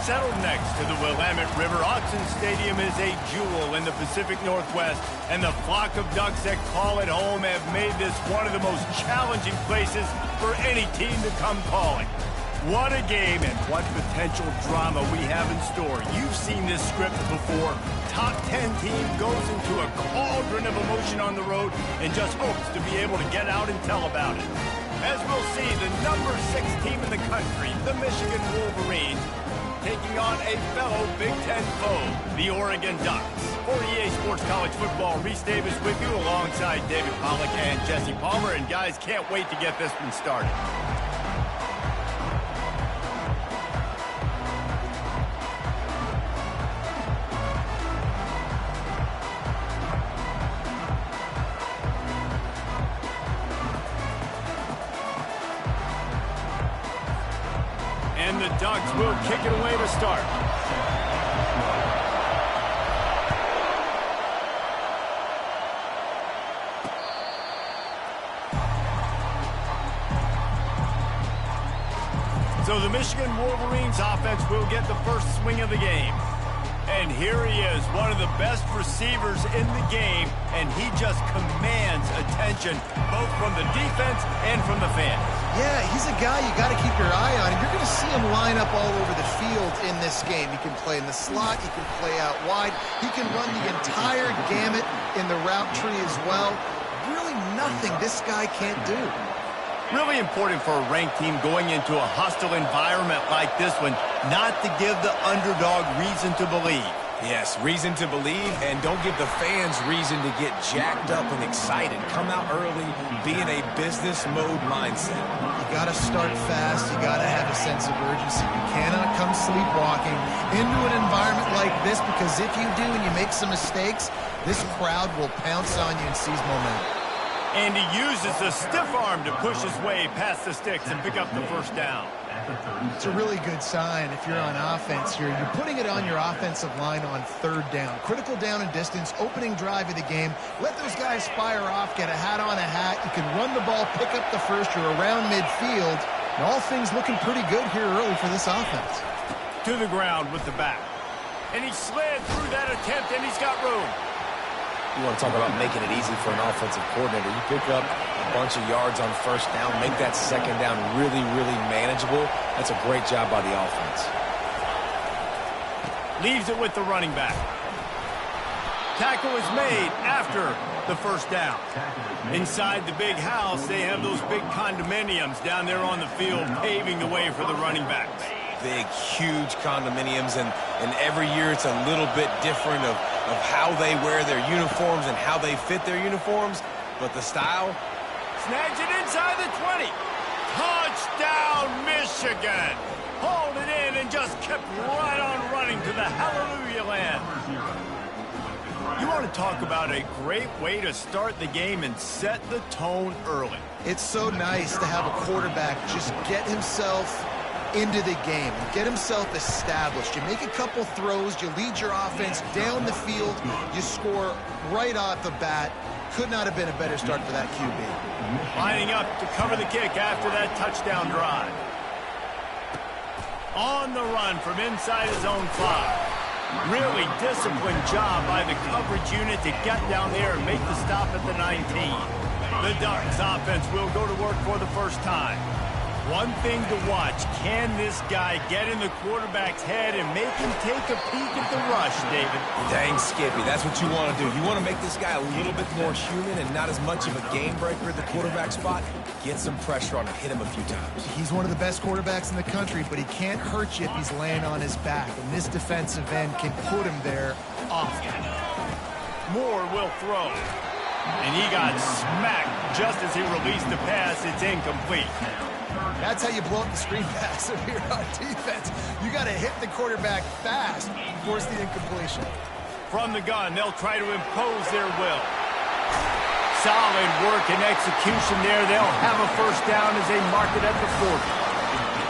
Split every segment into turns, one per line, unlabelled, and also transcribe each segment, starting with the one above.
Settled next to the Willamette River, Autzen Stadium is a jewel in the Pacific Northwest, and the flock of ducks that call it home have made this one of the most challenging places for any team to come calling. What a game and what potential drama we have in store. You've seen this script before. Top 10 team goes into a cauldron of emotion on the road and just hopes to be able to get out and tell about it. As we'll see, the number 6 team in the country, the Michigan Wolverines, taking on a fellow Big Ten foe, the Oregon Ducks. For EA Sports College Football, Reese Davis with you alongside David Pollack and Jesse Palmer. And guys, can't wait to get this one started. And the Ducks will kick it away to start. So the Michigan Wolverines offense will get the first swing of the game. And here he is, one of the best receivers in the game, and he just commands attention, both from the defense and from the fans.
Yeah, he's a guy you got to keep your eye on. You're going to see him line up all over the field in this game. He can play in the slot. He can play out wide. He can run the entire gamut in the route tree as well. Really nothing this guy can't do.
Really important for a ranked team going into a hostile environment like this one, not to give the underdog reason to believe.
Yes, reason to believe, and don't give the fans reason to get jacked up and excited. Come out early, be in a business mode mindset.
You got to start fast. You got to have a sense of urgency. You cannot come sleepwalking into an environment like this, because if you do and you make some mistakes, this crowd will pounce on you and seize momentum.
And he uses the stiff arm to push his way past the sticks and pick up the first down.
It's a really good sign if you're on offense here. You're putting it on your offensive line on third down. Critical down and distance, opening drive of the game. Let those guys fire off, get a hat on a hat. You can run the ball, pick up the first. You're around midfield. And all things looking pretty good here early for this offense.
To the ground with the back. And he slid through that attempt, and he's got room.
You want to talk about making it easy for an offensive coordinator. You pick up a bunch of yards on first down, make that second down really, really manageable. That's a great job by the offense.
Leaves it with the running back. Tackle is made after the first down. Inside the big house, they have those big condominiums down there on the field, paving the way for the running backs.
Big, huge condominiums, and every year it's a little bit different of how they wear their uniforms and how they fit their uniforms, but the style.
Snags it inside the 20. Touchdown, Michigan. Hauled it in and just kept right on running to the hallelujah land. You want to talk about a great way to start the game and set the tone early.
It's so nice to have a quarterback just get himself into the game and get himself established. You make a couple throws, you lead your offense down the field, you score right off the bat. Could not have been a better start for that QB.
Lining up to cover the kick after that touchdown drive. On the run from inside his own 5. Really disciplined job by the coverage unit to get down there and make the stop at the 19. The Ducks offense will go to work for the first time. One thing to watch, can this guy get in the quarterback's head and make him take a peek at the rush, David?
Dang, Skippy, that's what you want to do. You want to make this guy a little bit more human and not as much of a game breaker at the quarterback spot. Get some pressure on him, hit him a few times.
He's one of the best quarterbacks in the country, but he can't hurt you if he's laying on his back, and this defensive end can put him there often.
Moore will throw. And he got smacked just as he released the pass. It's incomplete.
That's how you blow up the screen pass if you're on defense. You got to hit the quarterback fast and force the incompletion.
From the gun, they'll try to impose their will. Solid work and execution there. They'll have a first down as they mark it at the 40.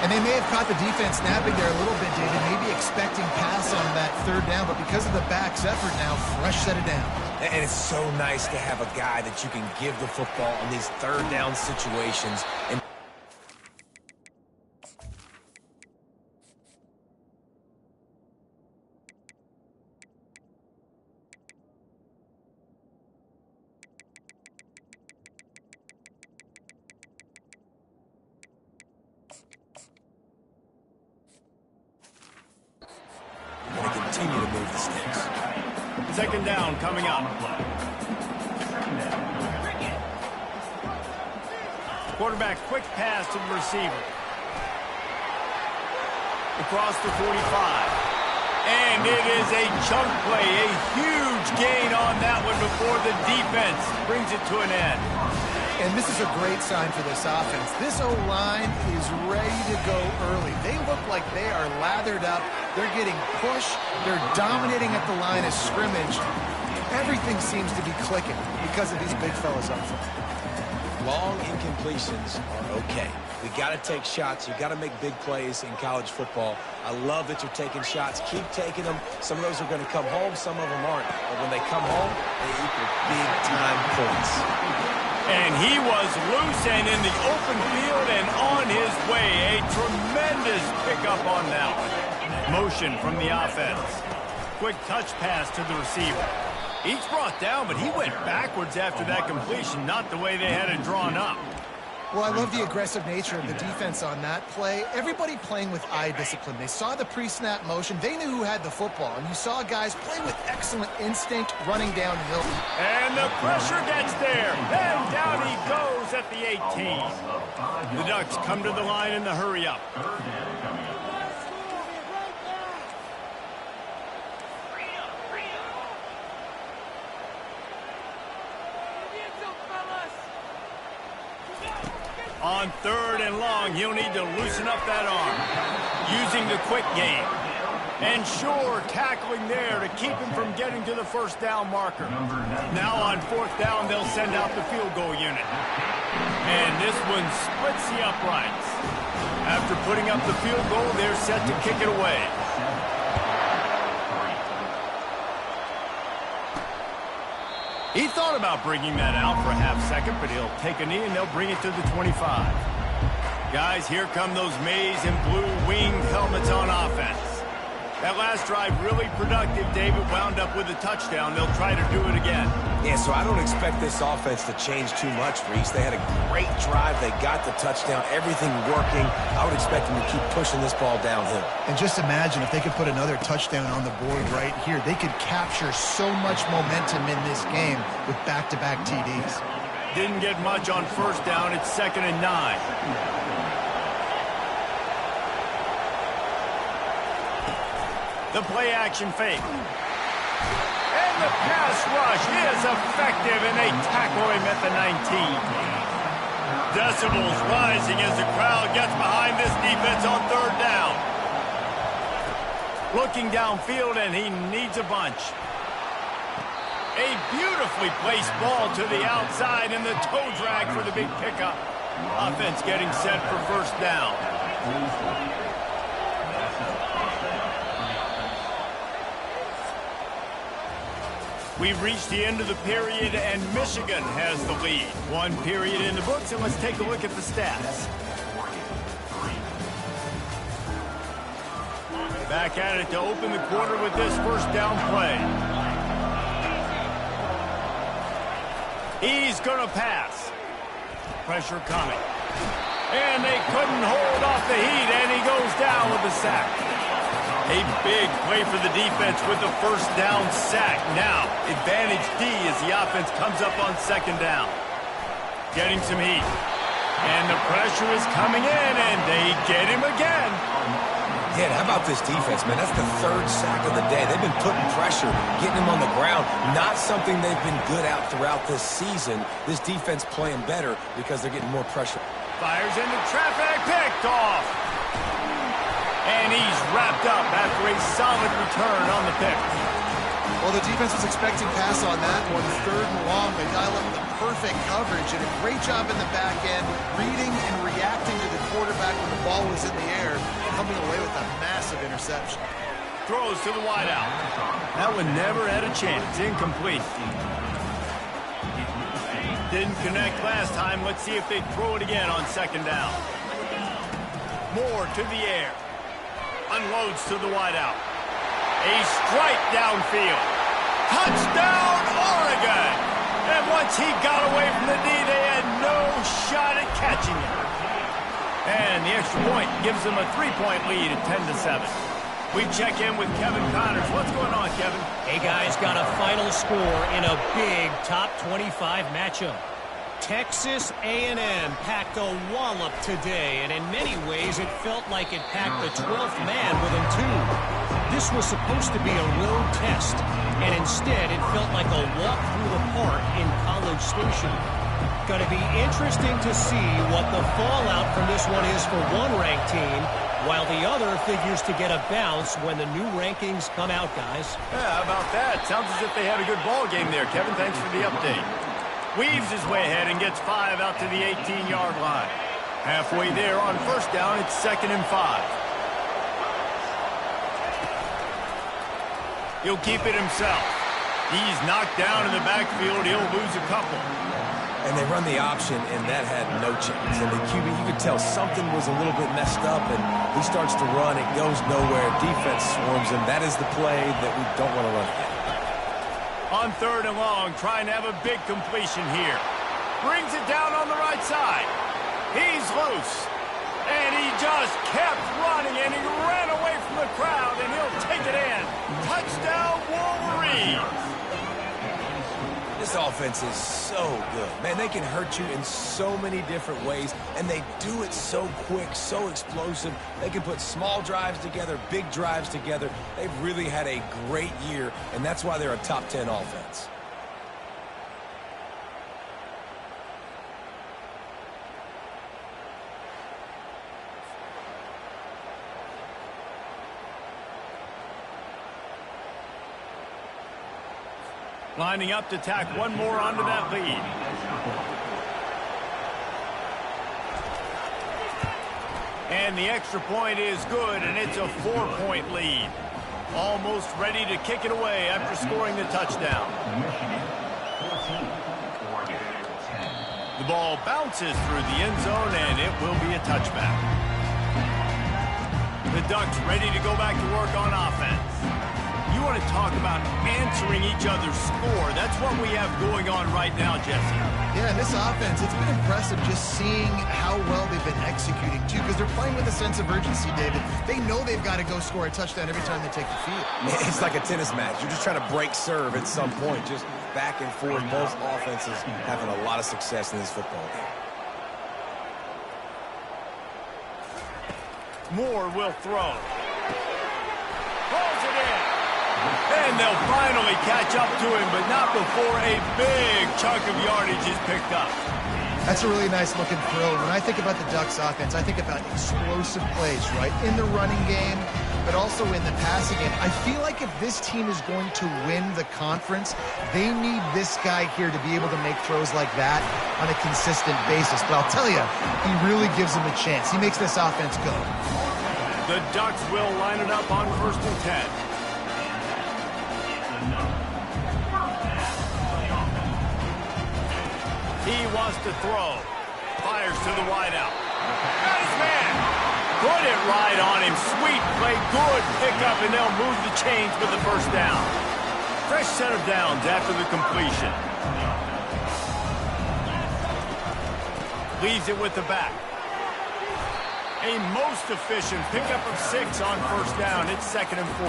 And they may have caught the defense snapping there a little bit, David, maybe expecting pass on that third down, but because of the back's effort now, fresh set of down.
And it's so nice to have a guy that you can give the football on these third down situations. And
Second down coming up. Quarterback quick pass to the receiver. Across the 45. And it is a chunk play, a huge gain on that one before the defense brings it to an end.
And this is a great sign for this offense. This O-line is ready to go early. They look like they are lathered up. They're getting pushed. They're dominating at the line of scrimmage. Everything seems to be clicking because of these big fellas up front.
Long incompletions are okay. We got to take shots. You got to make big plays in college football. I love that you're taking shots. Keep taking them. Some of those are going to come home. Some of them aren't. But when they come home, they equal big-time points.
And he was loose and in the open field and on his way. A tremendous pickup on that one. Motion from the offense. Quick touch pass to the receiver. Each brought down, but he went backwards after that completion, not the way they had it drawn up.
Well, I love the aggressive nature of the defense on that play. Everybody playing with eye discipline. They saw the pre-snap motion. They knew who had the football. And you saw guys play with excellent instinct running downhill.
And the pressure gets there. And down he goes at the 18. The Ducks come to the line in the hurry-up. On third and long, he'll need to loosen up that arm. Using the quick game. And sure, tackling there to keep him from getting to the first down marker. Now on fourth down, they'll send out the field goal unit. And this one splits the uprights. After putting up the field goal, they're set to kick it away. He thought about bringing that out for a half second, but he'll take a knee and they'll bring it to the 25. Guys, here come those maize and blue winged helmets on offense. That last drive really productive. David wound up with a touchdown. They'll try to do it again.
Yeah, so I don't expect this offense to change too much, Reese. They had a great drive. They got the touchdown. Everything working. I would expect them to keep pushing this ball downhill.
And just imagine if they could put another touchdown on the board right here. They could capture so much momentum in this game with back-to-back TDs.
Didn't get much on first down. It's 2nd and 9. The play-action fake. And the pass rush is effective, and they tackle him at the 19. Decibels rising as the crowd gets behind this defense on third down. Looking downfield, and he needs a bunch. A beautifully placed ball to the outside, and the toe drag for the big pickup. Offense getting set for first down. We've reached the end of the period, and Michigan has the lead. One period in the books, and let's take a look at the stats. Back at it to open the quarter with this first down play. He's going to pass. Pressure coming. And they couldn't hold off the heat, and he goes down with the sack. A big play for the defense with the first down sack. Now, advantage D as the offense comes up on second down. Getting some heat. And the pressure is coming in, and they get him again.
Yeah, how about this defense, man? That's the third sack of the day. They've been putting pressure, getting him on the ground. Not something they've been good at throughout this season. This defense playing better because they're getting more pressure.
Fires into traffic, picked off. And he's wrapped up after a solid return on the pick.
Well, the defense was expecting pass on that one. Third and long, they dial up the perfect coverage and a great job in the back end, reading and reacting to the quarterback when the ball was in the air, coming away with a massive interception.
Throws to the wideout. That one never had a chance. Incomplete. Didn't connect last time. Let's see if they throw it again on second down. Moore to the air. Unloads to the wideout. A strike downfield. Touchdown, Oregon! And once he got away from the D, they had no shot at catching him. And the extra point gives them a 3-point lead at 10-7. We check in with Kevin Connors. What's going on, Kevin?
Hey, guys, got a final score in a big top 25 matchup. Texas A&M packed a wallop today, and in many ways it felt like it packed the 12th man within two. This was supposed to be a road test, and instead it felt like a walk through the park in College Station. Going to be interesting to see what the fallout from this one is for one ranked team, while the other figures to get a bounce when the new rankings come out, guys.
Yeah, how about that? Sounds as if they had a good ball game there, Kevin. Thanks for the update. Weaves his way ahead and gets 5 out to the 18-yard line. Halfway there on first down, it's 2nd and 5. He'll keep it himself. He's knocked down in the backfield. He'll lose a couple.
And they run the option, and that had no chance. And the QB, you could tell something was a little bit messed up, and he starts to run. It goes nowhere. Defense swarms him. That is the play that we don't want to run again.
On 3rd and long, trying to have a big completion here. Brings it down on the right side. He's loose. And he just kept running, and he ran away from the crowd, and he'll take it in. Touchdown, Wolverines!
This offense is so good. Man, they can hurt you in so many different ways, and they do it so quick, so explosive. They can put small drives together, big drives together. They've really had a great year, and that's why they're a top 10 offense.
Lining up to tack one more onto that lead. And the extra point is good, and it's a 4-point lead. Almost ready to kick it away after scoring the touchdown. The ball bounces through the end zone, and it will be a touchback. The Ducks ready to go back to work on offense. You want to talk about answering each other's score. That's what we have going on right now, Jesse.
Yeah, and this offense, it's been impressive just seeing how well they've been executing, too, because they're playing with a sense of urgency, David. They know they've got to go score a touchdown every time they take the field.
It's like a tennis match. You're just trying to break serve at some point, just back and forth. Both offenses having a lot of success in this football game.
Moore will throw. Pulls it in. And they'll finally catch up to him, but not before a big chunk of yardage is picked up.
That's a really nice looking throw. When I think about the Ducks offense, I think about explosive plays, right? In the running game, but also in the passing game. I feel like if this team is going to win the conference, they need this guy here to be able to make throws like that on a consistent basis. But I'll tell you, he really gives them a chance. He makes this offense go.
The Ducks will line it up on 1st and 10. He wants to throw. Fires to the wideout. Got his man. Put it right on him. Sweet play. Good pickup, and they'll move the chains with the first down. Fresh set of downs after the completion. Leaves it with the back. A most efficient pickup of 6 on first down. It's 2nd and 4.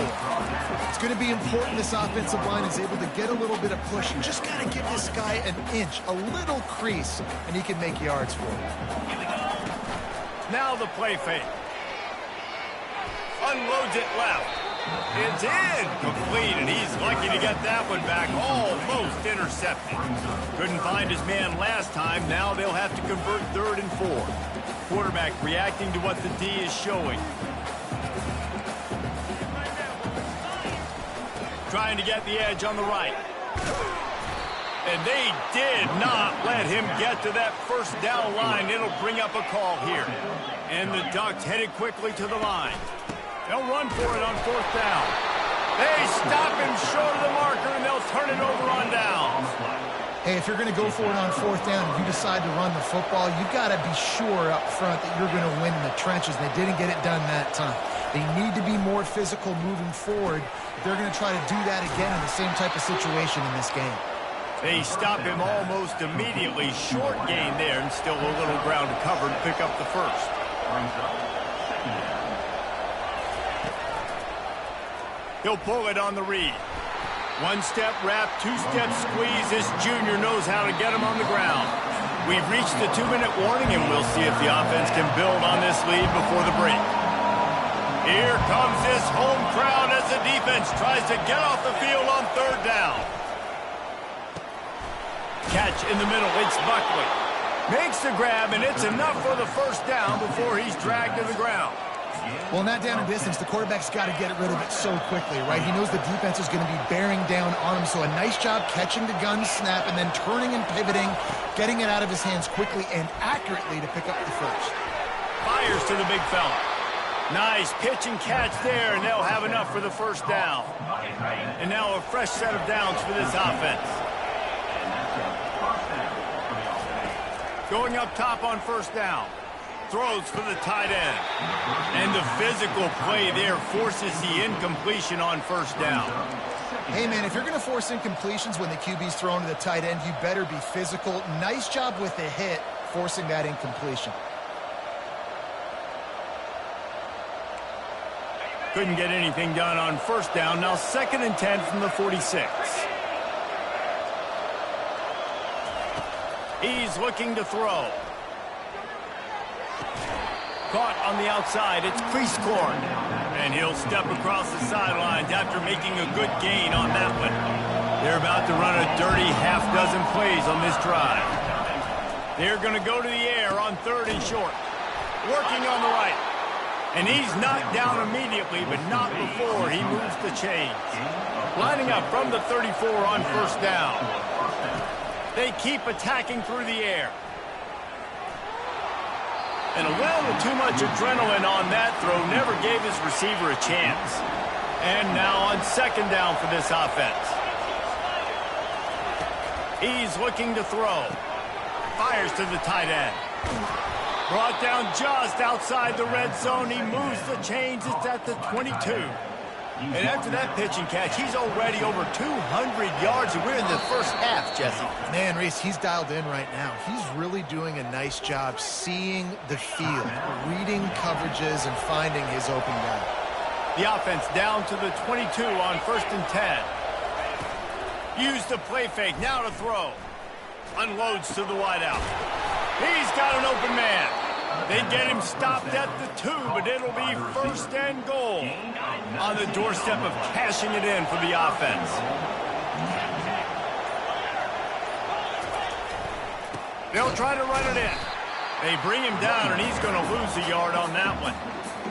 It's going to be important this offensive line is able to get a little bit of push. You just got to give this guy an inch, a little crease, and he can make yards for you.
Now the play fake. Unloads it left. It's in. Complete, and he's lucky to get that one back. Almost intercepted. Couldn't find his man last time. Now they'll have to convert 3rd and 4. Quarterback reacting to what the D is showing. Trying to get the edge on the right. And they did not let him get to that first down line. It'll bring up a call here. And the Ducks headed quickly to the line. They'll run for it on 4th down. They stop him short of the marker, and they'll turn it over on downs.
Hey, if you're going to go for it on 4th down and you decide to run the football, you've got to be sure up front that you're going to win in the trenches. They didn't get it done that time. They need to be more physical moving forward. They're going to try to do that again in the same type of situation in this game.
They stop him almost immediately. Short gain there, and still a little ground to cover to pick up the first. He'll pull it on the read. One-step wrap, two-step squeeze. This junior knows how to get him on the ground. We've reached the 2-minute warning, and we'll see if the offense can build on this lead before the break. Here comes this home crowd as the defense tries to get off the field on third down. Catch in the middle, it's Buckley. Makes the grab, and it's enough for the first down before he's dragged to the ground.
Well, in that down and distance, the quarterback's got to get rid of it so quickly, right? He knows the defense is going to be bearing down on him, so a nice job catching the gun snap and then turning and pivoting, getting it out of his hands quickly and accurately to pick up the first.
Fires to the big fella. Nice pitch and catch there, and they'll have enough for the first down. And now a fresh set of downs for this offense. Going up top on first down. Throws for the tight end. And the physical play there forces the incompletion on first down.
Hey, man, if you're going to force incompletions when the QB's thrown to the tight end, you better be physical. Nice job with the hit, forcing that incompletion.
Couldn't get anything done on first down. Now 2nd and 10 from the 46. He's looking to throw. Caught on the outside, it's Creascorn. And he'll step across the sidelines after making a good gain on that one. They're about to run a dirty half-dozen plays on this drive. They're going to go to the air on 3rd and short. Working on the right. And he's knocked down immediately, but not before he moves the chains. Lining up from the 34 on first down. They keep attacking through the air. And a little too much adrenaline on that throw never gave his receiver a chance. And now on 2nd down for this offense. He's looking to throw. Fires to the tight end. Brought down just outside the red zone. He moves the chains. It's at the 22. And after that pitch and catch, he's already over 200 yards, and we're in the first half, Jesse.
Man, Reese, he's dialed in right now. He's really doing a nice job seeing the field, reading coverages, and finding his open guy.
The offense down to the 22 on 1st and 10. Use the play fake, now to throw. Unloads to the wideout. He's got an open man. They get him stopped at the 2, but it'll be 1st and goal. On the doorstep of cashing it in for the offense. They'll try to run it in. They bring him down, and he's going to lose a yard on that one.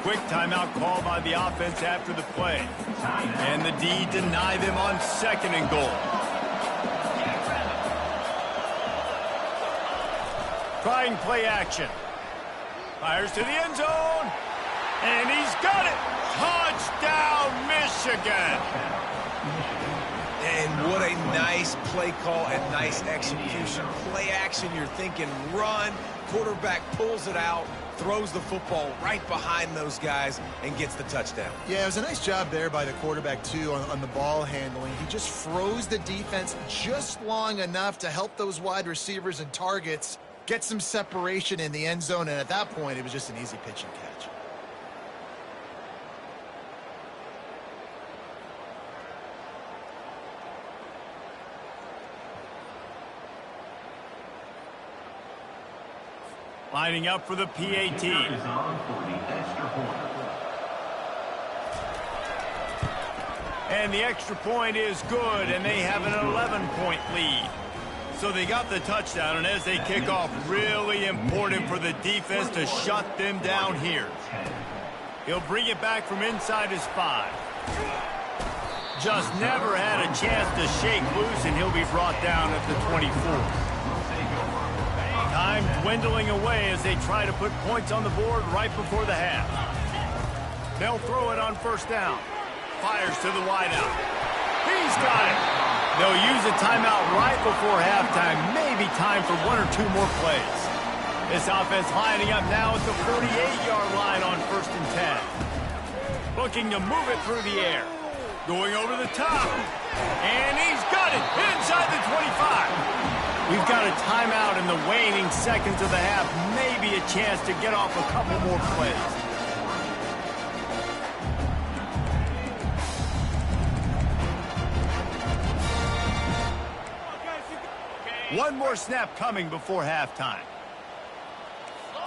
Quick timeout call by the offense after the play. And the D deny them on 2nd and goal. Trying play action. Fires to the end zone. And he's got it. Touchdown, Michigan.
And what a nice play call and nice execution. Play action, you're thinking run. Quarterback pulls it out, throws the football right behind those guys, and gets the touchdown.
Yeah, it was a nice job there by the quarterback, too, on the ball handling. He just froze the defense just long enough to help those wide receivers and targets get some separation in the end zone, and at that point, it was just an easy pitch and catch.
Lining up for the PAT. And the extra point is good, and they have an 11-point lead. So they got the touchdown, and as they kick off, really important for the defense to shut them down here. He'll bring it back from inside his 5. Just never had a chance to shake loose, and he'll be brought down at the 24. Time dwindling away as they try to put points on the board right before the half. They'll throw it on first down. Fires to the wideout. He's got it. They'll use a timeout right before halftime. Maybe time for 1 or 2 more plays. This offense lining up now at the 48-yard line on 1st and 10. Looking to move it through the air. Going over the top. And he's got it inside the 25. We've got a timeout in the waning seconds of the half. Maybe a chance to get off a couple more plays. One more snap coming before halftime.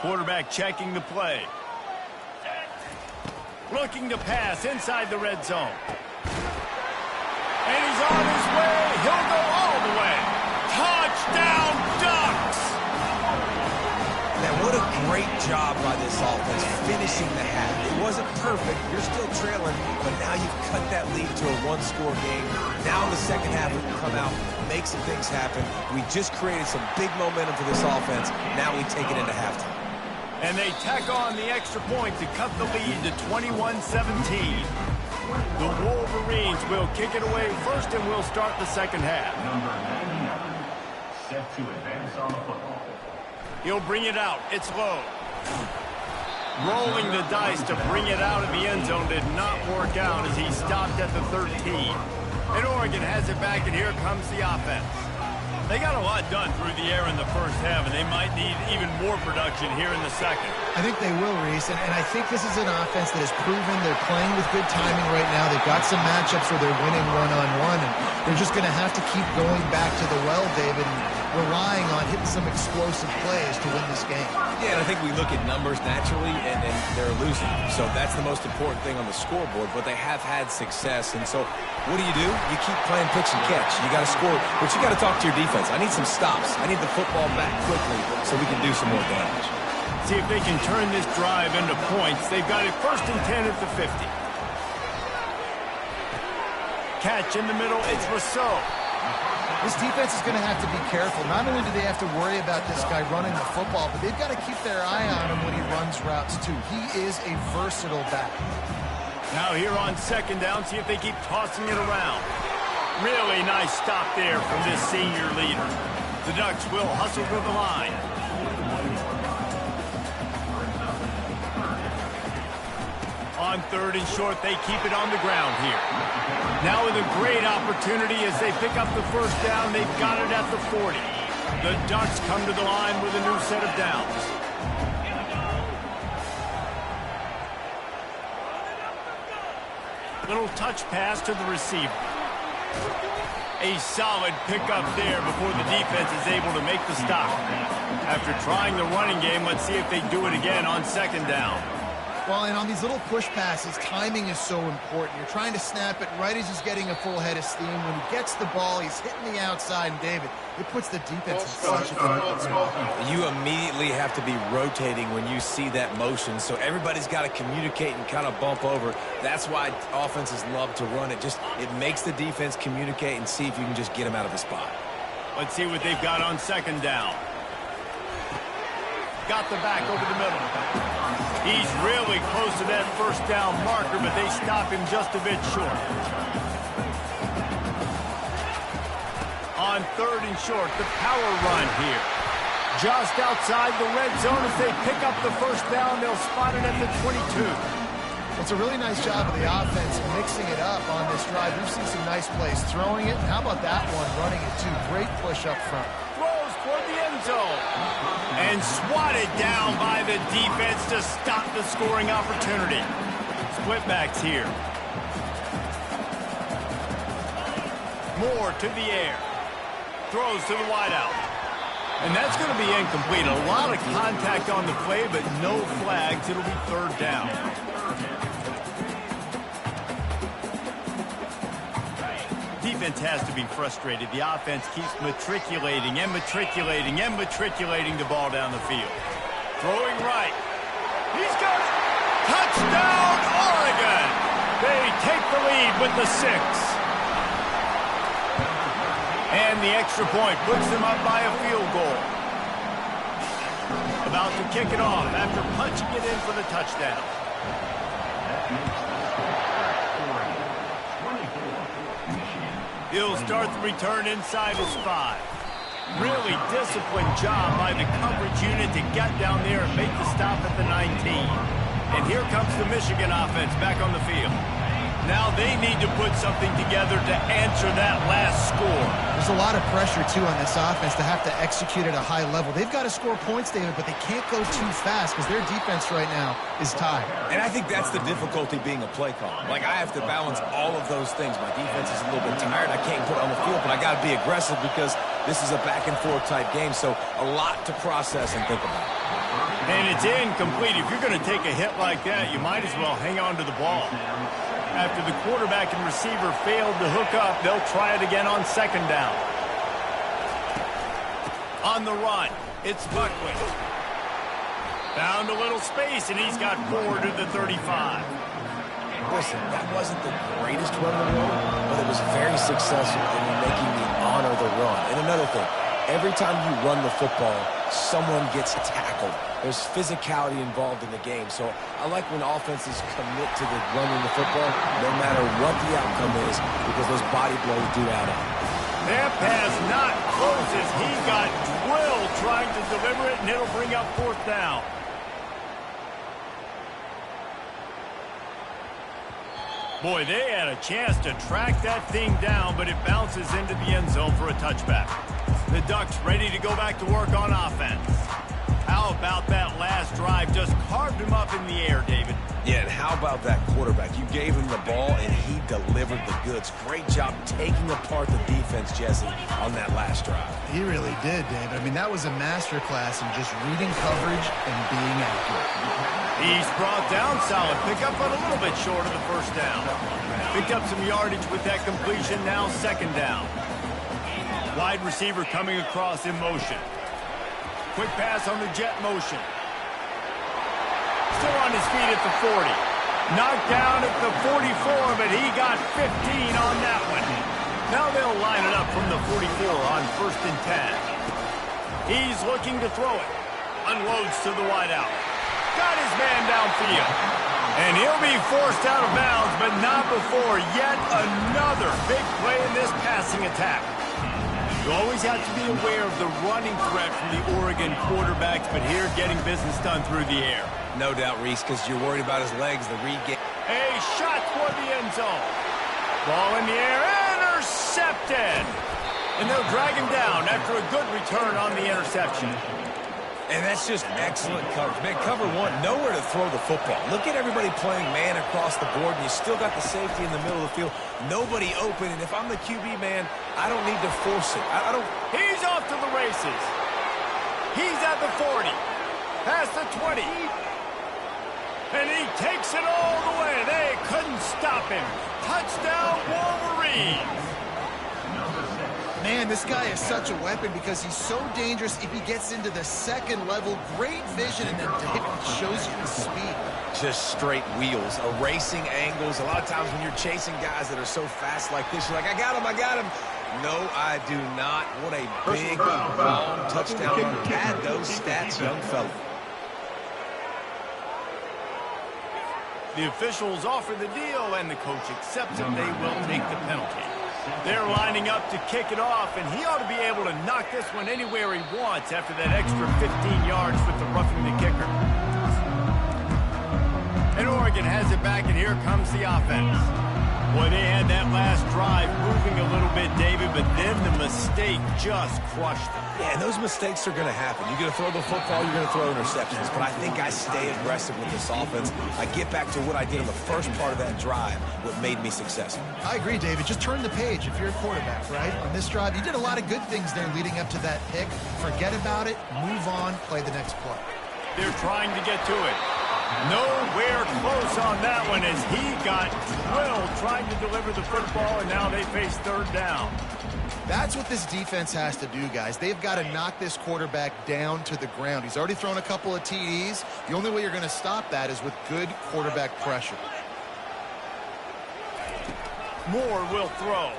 Quarterback checking the play. Looking to pass inside the red zone. And he's on his way. He'll go all the way. Touchdown, Ducks!
Man, what a great job by this offense finishing the half. It wasn't perfect. You're still trailing, but now you've cut that lead to a one-score game. Now in the second half, we can come out, make some things happen. We just created some big momentum for this offense. Now we take it into halftime.
And they tack on the extra point to cut the lead to 21-17. The Wolverines will kick it away first, and we'll start the second half.
Number 99, set to advance on the football.
He'll bring it out. It's low. Rolling the dice to bring it out of the end zone did not work out as he stopped at the 13. And Oregon has it back, and here comes the offense. They got a lot done through the air in the first half, and they might need even more production here in the second.
I think they will, Reese, and I think this is an offense that has proven they're playing with good timing right now. They've got some matchups where they're winning one-on-one, and they're just going to have to keep going back to the well, David, and relying on hitting some explosive plays to win this game.
Yeah, and I think we look at numbers naturally, and they're losing. So that's the most important thing on the scoreboard, but they have had success. And so what do? You keep playing pitch and catch. You got to score, but you got to talk to your defense. I need some stops. I need the football back quickly so we can do some more damage.
See if they can turn this drive into points. They've got it 1st and 10 at the 50. Catch in the middle. It's Rousseau.
This defense is going to have to be careful. Not only do they have to worry about this guy running the football, but they've got to keep their eye on him when he runs routes, too. He is a versatile back.
Now here on second down, see if they keep tossing it around. Really nice stop there from this senior leader. The Ducks will hustle to the line. On 3rd and short, they keep it on the ground here. Now with a great opportunity as they pick up the first down, they've got it at the 40. The Ducks come to the line with a new set of downs. Little touch pass to the receiver. A solid pickup there before the defense is able to make the stop. After trying the running game, let's see if they do it again on second down.
Well, and on these little push passes, timing is so important. You're trying to snap it right as he's getting a full head of steam. When he gets the ball, he's hitting the outside, and David, it puts the defense in such a difficult spot.
You immediately have to be rotating when you see that motion, so everybody's got to communicate and kind of bump over. That's why offenses love to run it. It makes the defense communicate and see if you can just get them out of the spot.
Let's see what they've got on second down. Got the back over the middle. He's really close to that first down marker, but they stop him just a bit short. On 3rd and short, the power run here. Just outside the red zone as they pick up the first down. They'll spot it at the 22.
It's a really nice job of the offense mixing it up on this drive. We've seen some nice plays throwing it. How about that one, running it too? Great push up front.
Throws toward the end zone. And swatted down by the defense to stop the scoring opportunity. Split backs here. Moore to the air. Throws to the wideout. And that's going to be incomplete. A lot of contact on the play, but no flags. It'll be 3rd down. Defense has to be frustrated. The offense keeps matriculating and matriculating and matriculating the ball down the field. Throwing right. He's got it. Touchdown, Oregon. They take the lead with the 6. And the extra point puts them up by a field goal. About to kick it off after punching it in for the touchdown. He'll start the return inside his 5. Really disciplined job by the coverage unit to get down there and make the stop at the 19. And here comes the Michigan offense back on the field. Now they need to put something together to answer that last score.
There's a lot of pressure, too, on this offense to have to execute at a high level. They've got to score points, David, but they can't go too fast because their defense right now is tied.
And I think that's the difficulty being a play caller. Like, I have to balance all of those things. My defense is a little bit tired. I can't put it on the field, but I got to be aggressive because This is a back-and-forth type game, so a lot to process and think about.
And it's incomplete. If you're going to take a hit like that, you might as well hang on to the ball. After the quarterback and receiver failed to hook up, they'll try it again on second down. On the run, it's Buckley. Found a little space, and he's got 4 to the 35.
Listen, that wasn't the greatest run in the world, but it was very successful in making me honor the run. And another thing, every time you run the football, someone gets tackled. There's physicality involved in the game. So I like when offenses commit to the running the football, no matter what the outcome is, because those body blows do add up.
That pass not close as he got drilled trying to deliver it, and it'll bring up 4th down. Boy, they had a chance to track that thing down, but it bounces into the end zone for a touchback. The Ducks ready to go back to work on offense. How about that last drive? Just carved him up in the air, David.
Yeah, and how about that quarterback? You gave him the ball, and he delivered the goods. Great job taking apart the defense, Jesse, on that last drive.
He really did, David. I mean, that was a masterclass in just reading coverage and being accurate.
He's brought down, solid pickup, but a little bit short of the 1st down. Picked up some yardage with that completion, now 2nd down. Wide receiver coming across in motion. Quick pass on the jet motion. Still on his feet at the 40. Knocked down at the 44, but he got 15 on that one. Now they'll line it up from the 44 on 1st and 10. He's looking to throw it. Unloads to the wideout. Got his man downfield. And he'll be forced out of bounds, but not before yet another big play in this passing attack. You always have to be aware of the running threat from the Oregon quarterbacks, but here getting business done through the air.
No doubt, Reese, because you're worried about his legs. The read game.
A shot toward the end zone. Ball in the air, intercepted. And they'll drag him down after a good return on the interception.
And that's just excellent coverage. Man, cover one, nowhere to throw the football. Look at everybody playing man across the board, and you still got the safety in the middle of the field. Nobody open, and if I'm the QB, man, I don't need to force it. I don't...
He's off to the races. He's at the 40. Past the 20. And he takes it all the way. They couldn't stop him. Touchdown, Wolverines.
Man, this guy is such a weapon because he's so dangerous if he gets into the 2nd level. Great vision, and then David shows you his speed.
Just straight wheels, erasing angles. A lot of times when you're chasing guys that are so fast like this, you're like, I got him, I got him. No, I do not. What a big, long touchdown run. Pad those stats, young fella.
The officials offer the deal, and the coach accepts it. They will take the penalty. They're lining up to kick it off, and he ought to be able to knock this one anywhere he wants after that extra 15 yards with the roughing the kicker. And Oregon has it back, and here comes the offense. Boy, they had that last drive moving a little bit, David, but then the mistake just crushed them.
Yeah, and those mistakes are going to happen. You're going to throw the football, you're going to throw interceptions, but I think I stay aggressive with this offense. I get back to what I did in the first part of that drive, what made me successful.
I agree, David. Just turn the page if you're a quarterback, right? On this drive, you did a lot of good things there leading up to that pick. Forget about it, move on, play the next play.
They're trying to get to it. Nowhere close on that one as he got drilled trying to deliver the football, and now they face 3rd down.
That's what this defense has to do, guys. They've got to knock this quarterback down to the ground. He's already thrown a couple of TDs. The only way you're going to stop that is with good quarterback pressure.
Moore will throw.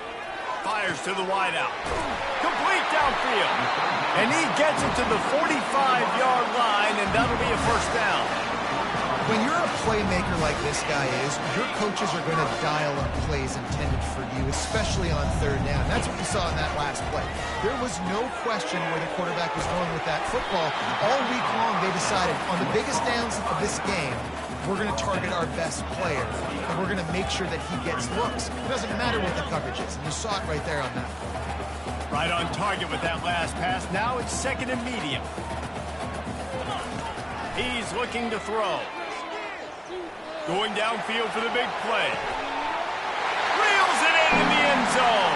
Fires to the wideout. Complete downfield. And he gets it to the 45-yard line, and that'll be a 1st down.
When you're a playmaker like this guy is, your coaches are going to dial up plays intended for you, especially on 3rd down. That's what we saw in that last play. There was no question where the quarterback was going with that football. All week long, they decided on the biggest downs of this game, we're going to target our best player, and we're going to make sure that he gets looks. It doesn't matter what the coverage is, and you saw it right there on that play.
Right on target with that last pass. Now it's 2nd and medium. He's looking to throw. Going downfield for the big play. Reels it in the end zone.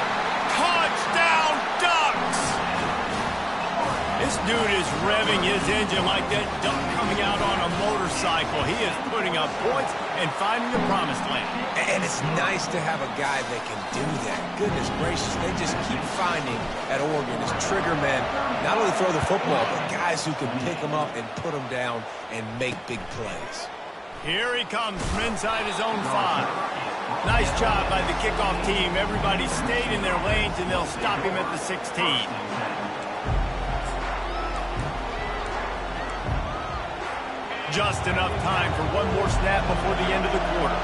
Touchdown, Ducks! This dude is revving his engine like that duck coming out on a motorcycle. He is putting up points and finding the promised land.
And it's nice to have a guy that can do that. Goodness gracious, they just keep finding at Oregon as trigger men, not only throw the football, but guys who can pick them up and put them down and make big plays.
Here he comes from inside his own 5. Nice job by the kickoff team. Everybody stayed in their lanes, and they'll stop him at the 16. Just enough time for one more snap before the end of the quarter.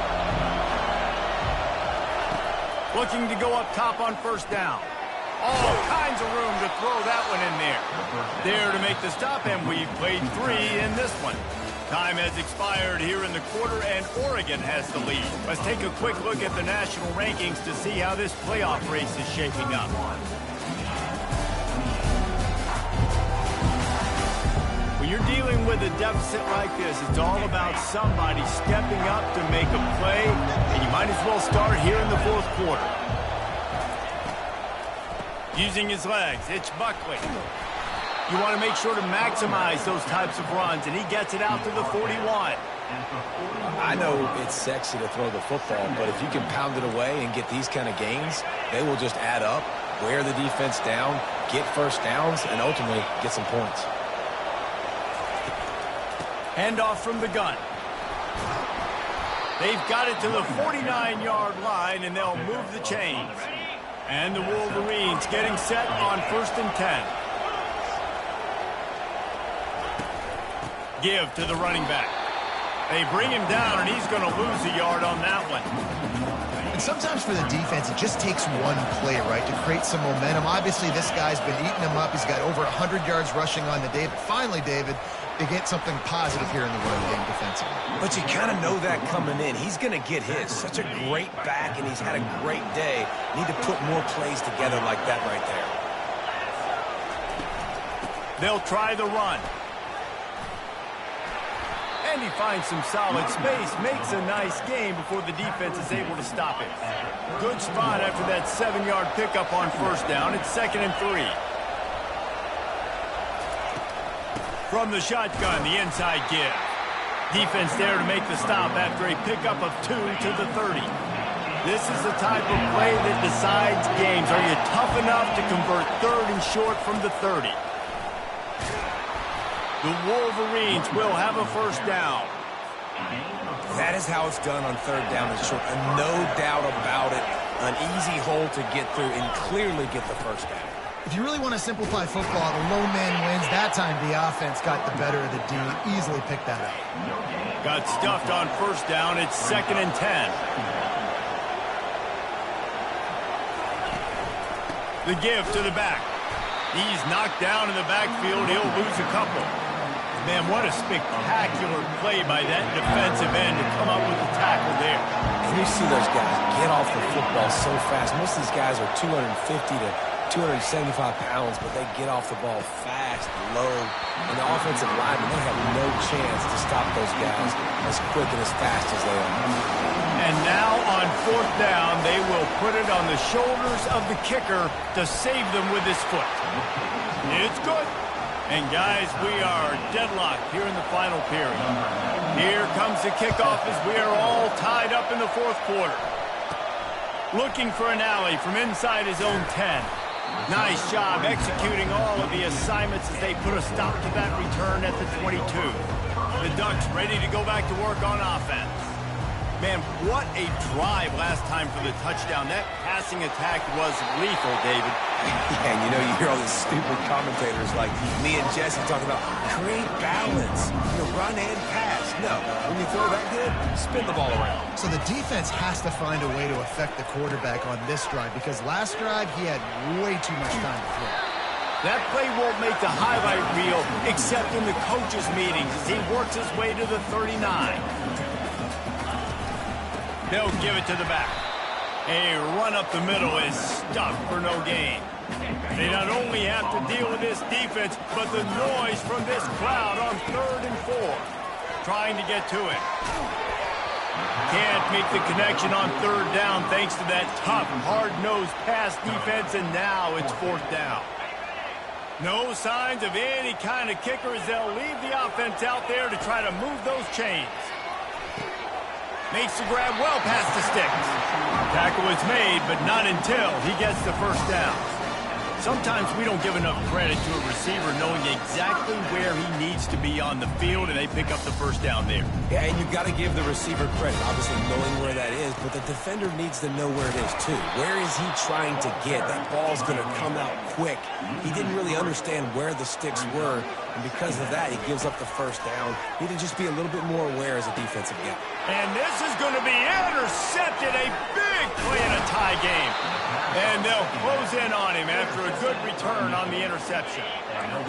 Looking to go up top on first down. All kinds of room to throw that one in there. There to make the stop, and we've played 3 in this one. Time has expired here in the quarter, and Oregon has the lead. Let's take a quick look at the national rankings to see how this playoff race is shaping up. When you're dealing with a deficit like this, it's all about somebody stepping up to make a play, and you might as well start here in the fourth quarter. Using his legs, it's Buckley. You want to make sure to maximize those types of runs, and he gets it out to the 41.
I know it's sexy to throw the football, but if you can pound it away and get these kind of gains, they will just add up, wear the defense down, get first downs, and ultimately get some points.
Handoff from the gun. They've got it to the 49-yard line, and they'll move the chains. And the Wolverines getting set on 1st and 10. Give to the running back. They bring him down, and he's going to lose a yard on that one.
And sometimes for the defense, it just takes one play, right, to create some momentum. Obviously, this guy's been eating them up. He's got over 100 yards rushing on the day. But finally, David, they get something positive here in the run game defensively.
But you kind of know that coming in. He's going to get his. Such a great back, and he's had a great day. Need to put more plays together like that right there.
They'll try the run. And he finds some solid space, makes a nice game before the defense is able to stop him. Good spot after that 7-yard pickup on first down. It's 2nd and 3. From the shotgun, the inside give. Defense there to make the stop after a pickup of 2 to the 30. This is the type of play that decides games. Are you tough enough to convert 3rd and short from the 30? The Wolverines will have a first down.
That is how it's done on 3rd down and short. And no doubt about it, an easy hole to get through and clearly get the first down.
If you really want to simplify football, the low man wins. That time the offense got the better of the D. Easily picked that up.
Got stuffed on first down. It's 2nd and 10. The give to the back. He's knocked down in the backfield. He'll lose a couple. Man, what a spectacular play by that defensive end to come up with the tackle there.
And you see those guys get off the football so fast. Most of these guys are 250 to 275 pounds, but they get off the ball fast, low. And the offensive linemen, they have no chance to stop those guys as quick and as fast as they are.
And now on 4th down, they will put it on the shoulders of the kicker to save them with his foot. It's good. And guys, we are deadlocked here in the final period. Here comes the kickoff as we are all tied up in the 4th quarter. Looking for an alley from inside his own 10. Nice job executing all of the assignments as they put a stop to that return at the 22. The Ducks ready to go back to work on offense. Man, what a drive last time for the touchdown. That passing attack was lethal, David.
Yeah, and you know, you hear all these stupid commentators like me and Jesse talking about create balance, run and pass. No, when you throw that good, spin the ball around.
So the defense has to find a way to affect the quarterback on this drive because last drive he had way too much time to throw.
That play won't make the highlight reel except in the coaches' meetings as he works his way to the 39. They'll give it to the back. A run up the middle is stuffed for no gain. They not only have to deal with this defense, but the noise from this crowd on 3rd and 4. Trying to get to it. Can't make the connection on 3rd down thanks to that tough, hard-nosed pass defense, and now it's 4th down. No signs of any kind of kicker as they'll leave the offense out there to try to move those chains. Makes the grab well past the sticks. Tackle is made, but not until he gets the first down. Sometimes we don't give enough credit to a receiver knowing exactly where he needs to be on the field, and they pick up the first down there.
Yeah, and you've got to give the receiver credit, obviously knowing where that is, but the defender needs to know where it is too. Where is he trying to get? That ball's going to come out quick. He didn't really understand where the sticks were, and because of that, he gives up the first down. Need to just be a little bit more aware as a defensive guy.
And this is going to be intercepted. A big play in a tie game. And they'll close in on him after a good return on the interception.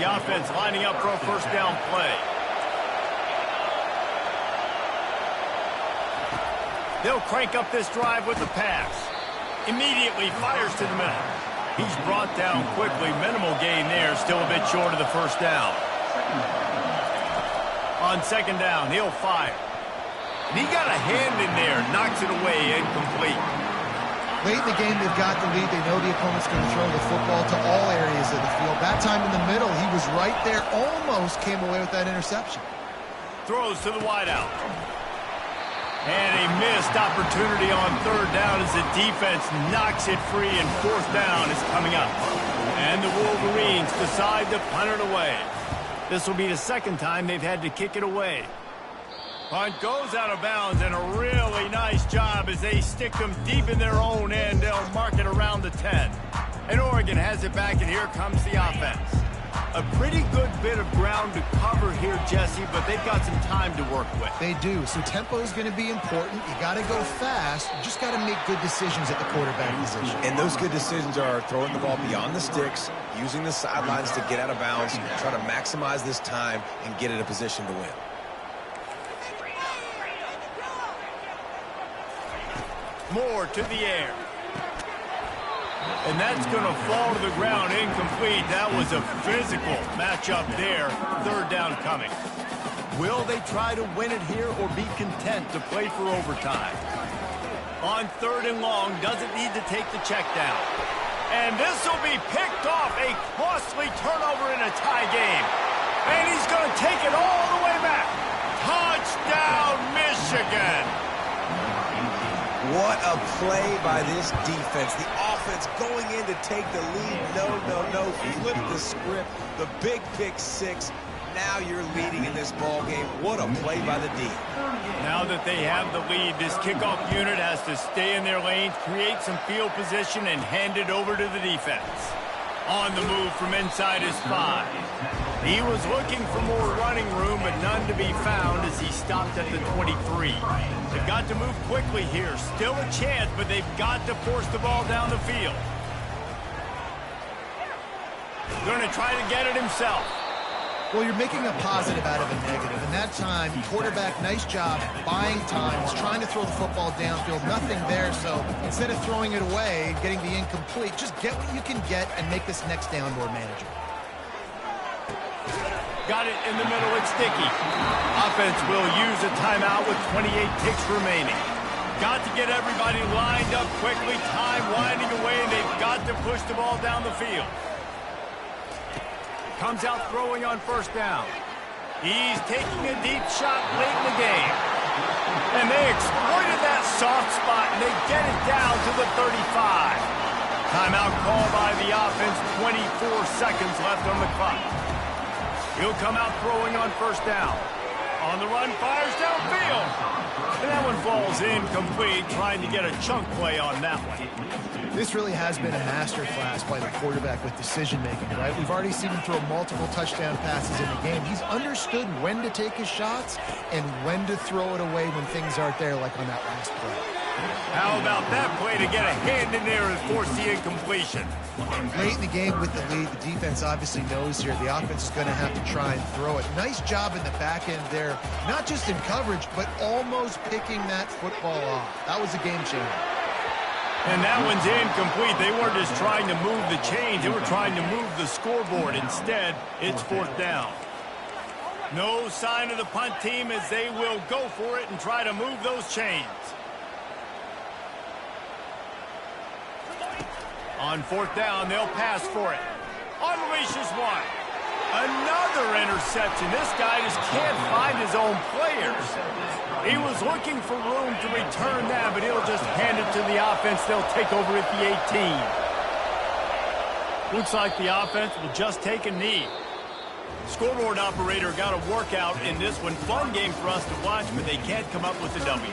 The offense lining up for a first down play. They'll crank up this drive with the pass. Immediately fires to the middle. He's brought down quickly. Minimal gain there. Still a bit short of the first down. On second down, he'll fire. And he got a hand in there. Knocks it away, incomplete.
Late in the game, they've got the lead. They know the opponent's going to throw the football to all areas of the field. That time in the middle, he was right there. Almost came away with that interception.
Throws to the wideout. And a missed opportunity on third down as the defense knocks it free, and fourth down is coming up. And the Wolverines decide to punt it away. This will be the second time they've had to kick it away. Punt goes out of bounds, and a really nice job as they stick them deep in their own end. They'll mark it around the 10. And Oregon has it back, and here comes the offense. A pretty good bit of ground to cover here, Jesse, but they've got some time to work with.
They do, so tempo is going to be important. You got to go fast. You just got to make good decisions at the quarterback position.
And those good decisions are throwing the ball beyond the sticks, using the sidelines to get out of bounds, try to maximize this time and get in a position to win.
More to the air. And that's going to fall to the ground, incomplete. That was a physical matchup there. Third down coming. Will they try to win it here or be content to play for overtime? On third and long, doesn't need to take the check down. And this will be picked off. A costly turnover in a tie game. And he's going to take it all the way back. Touchdown, Michigan.
What a play by this defense. The offense going in to take the lead. No. Flip the script. The big pick six. Now you're leading in this ball game. What a play by the D.
Now that they have the lead, this kickoff unit has to stay in their lanes, create some field position, and hand it over to the defense. On the move from inside his 5. He was looking for more running room, but none to be found as he stopped at the 23. They've got to move quickly here. Still a chance, but they've got to force the ball down the field. Going to try to get it himself.
Well, you're making a positive out of a negative. And that time, quarterback, nice job, buying time. He's trying to throw the football downfield. Nothing there, so instead of throwing it away, getting the incomplete, just get what you can get and make this next down more manageable.
Got it in the middle. It's sticky. Offense will use a timeout with 28 ticks remaining. Got to get everybody lined up quickly. Time winding away, and they've got to push the ball down the field. Comes out throwing on first down. He's taking a deep shot late in the game. And they exploited that soft spot, and they get it down to the 35. Timeout called by the offense. 24 seconds left on the clock. He'll come out throwing on first down. On the run, fires downfield. And that one falls incomplete, trying to get a chunk play on that one.
This really has been a masterclass by the quarterback with decision-making, right? We've already seen him throw multiple touchdown passes in the game. He's understood when to take his shots and when to throw it away when things aren't there, like on that last play.
How about that play to get a hand in there and force the incompletion?
Late in the game with the lead, the defense obviously knows here the offense is going to have to try and throw it. Nice job in the back end there, not just in coverage, but almost picking that football off. That was a game changer.
And that one's incomplete. They weren't just trying to move the chains. They were trying to move the scoreboard. Instead, it's fourth down. No sign of the punt team as they will go for it and try to move those chains. On fourth down, they'll pass for it. unleashes one. Another interception. This guy just can't find his own players. He was looking for room to return that, but he'll just hand it to the offense. They'll take over at the 18. Looks like the offense will just take a knee. Scoreboard operator got a workout in this one. Fun game for us to watch, but they can't come up with the W.